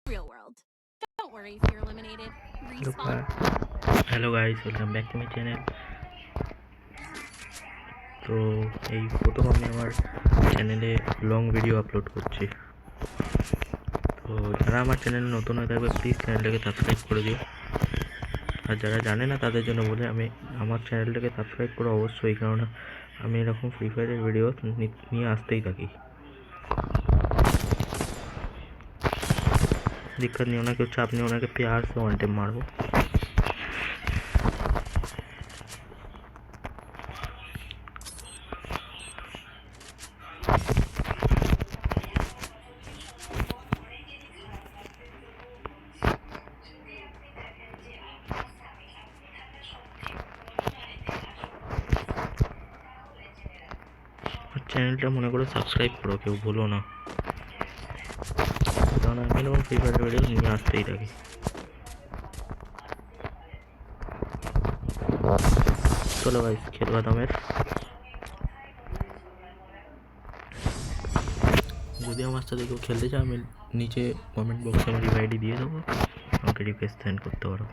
real world. Don't worry if you're eliminated. Respawn. Hello guys, welcome back to my channel. তো এই প্রথম আমি আমার চ্যানেলে লং ভিডিও আপলোড করছি। তো যারা আমার চ্যানেলে নতুন হয়ে থাকবে প্লিজ চ্যানেলটাকে সাবস্ক্রাইব করে দিও। আর যারা জানে না তাদের জন্য বলে আমি আমার চ্যানেলটাকে সাবস্ক্রাইব করো অবশ্যই, কারণ আমি এরকম ফ্রি ফায়ারের ভিডিও নিয়ে আসতেই থাকি। दिक्कत नहीं होना, क्यों चाप नहीं होना कि प्यार से वन टाइम मारो। চ্যানেলটা মনে করে সাবস্ক্রাইব করো, কেউ ভুলো না, কারণ আমি এরকম ফ্রি ফায়ার ভিডিও নিয়ে আসতেই থাকি। চলো গাইস, খেল বাদামের। যদি আমার সাথে কেউ খেলতে চায় আমি নিচে কমেন্ট বক্সে আমার রিভাইডি দিয়ে দেবো, আমাকে রিকোয়েস্ট সেন্ড করতে পারো।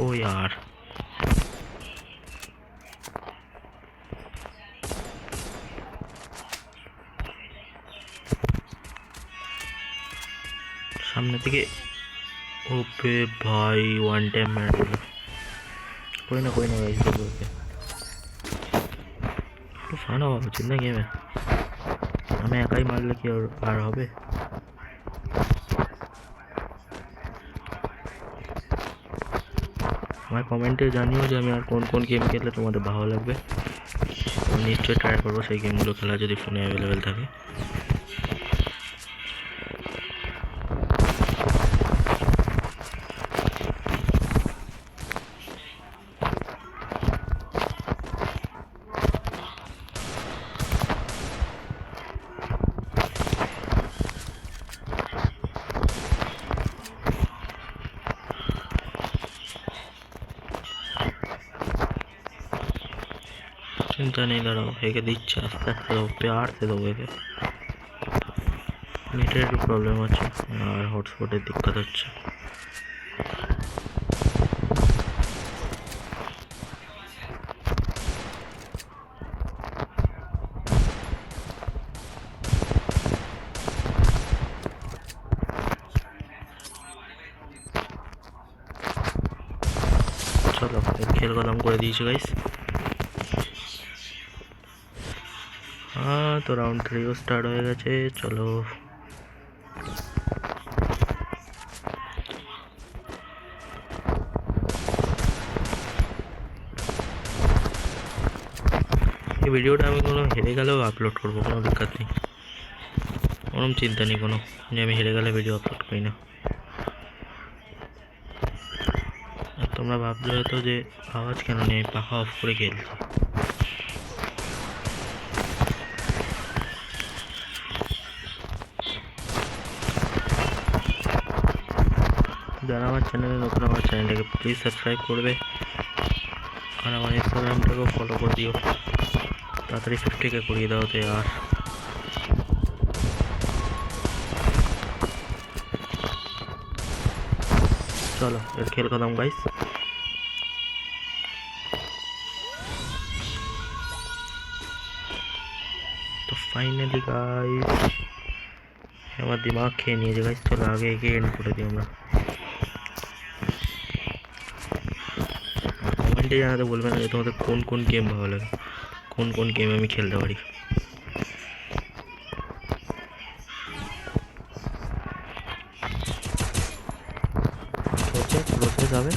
ओ यार, सामने থেকে ओपे भाई वन टाइम मेरे दिल। कोई ना गाइस, तो बोलते तो फाना होगा जितना गेम है, हमें एकाई मारले कि আর হবে। আমার কমেন্টে জানিও যে আমি আর কোন কোন গেম খেললে তোমাদের ভালো লাগবে, আমি নিশ্চয়ই ট্রাই করবো সেই গেমগুলো খেলা যদি ফোনে অ্যাভেলেবেল থাকে। चिंता नहीं लड़ाओ, हेगे दिच्छे आस्ते आस्ते दो, प्यार से दो। हेगे नेटेर प्रॉब्लम আছে আর হটস্পটের দিক্কত হচ্ছে। চলো খেল খতম করে দিয়েছি গাইস। हाँ तो राउंड 3 स्टार्ट हो गए। चलो ये वीडियोটা আমি কোনো হেরে গেলেও আপলোড করব, কোনো দিক্কত নেই, কোনো চিন্তা নেই কোনো যে আমি হেরে গেলে ভিডিও আপলোড করি না। আর তোমরা ভাবছো হয়তো যে আওয়াজ কেন নেই, পাখা অফ করে খেলছি। যারা আমার চ্যানেলে নতুন আমার চ্যানেলটাকে প্লিজ সাবস্ক্রাইব করবে আর আমার ইনস্টাগ্রামটাকেও ফলো করে দিও, তাড়াতাড়ি 50K করিয়ে দাও তো यार। चलो এর খেল খতম গাইস। तो फाइनली गाइस আমার দিমাগ খেয়ে নিয়েছে গাইস। চলো আগে এগিয়ে এন্ড করে দিই আমরা। কমেন্টে জানাতে বলবেন যে তোমাদের কোন কোন গেম ভালো লাগে, কোন কোন গেম আমি খেলতে পারি। প্রসেস হবে।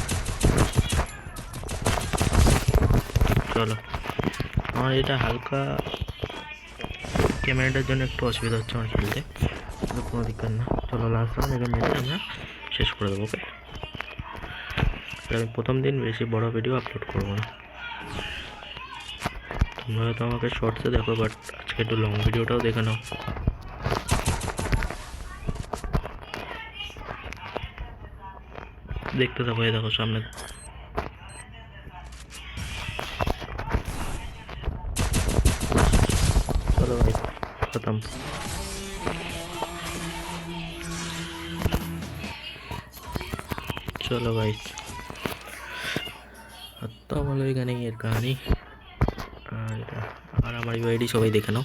চলো আমার এটা হালকা ক্যামেরাটার জন্য একটু অসুবিধা হচ্ছে আমার খেলতে, কিন্তু কোনো দিক্কত না। চলো লাস্ট রাউন্ড এখানে মেরে আমরা শেষ করে দেবো। ওকে, আমি প্রথম দিন বেশি বড় ভিডিও আপলোড করবো না, তোমরা হয়তো আমাকে শর্টসে দেখো, বাট আজকে একটু লং ভিডিওটাও দেখে নাও। দেখতে থাকো, দেখো সামনে खत्म। चलो भाई তো বলো এখানে এর কাহিনী। আর আমার ইউআইডি সবাই দেখে নাও,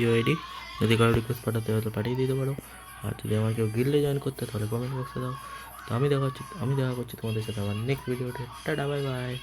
ইউআইডি। যদি কারো রিকোয়েস্ট পাঠাতে হয় তো পাঠিয়ে দিতে পারো, আর যদি আমার কেউ গিল্ডে জয়েন করতে হয় তাহলে কমেন্ট বক্সে দাও। তো আমি দেখা করছি তোমাদের সাথে আবার নেক্সট ভিডিওতে। Tata bye bye.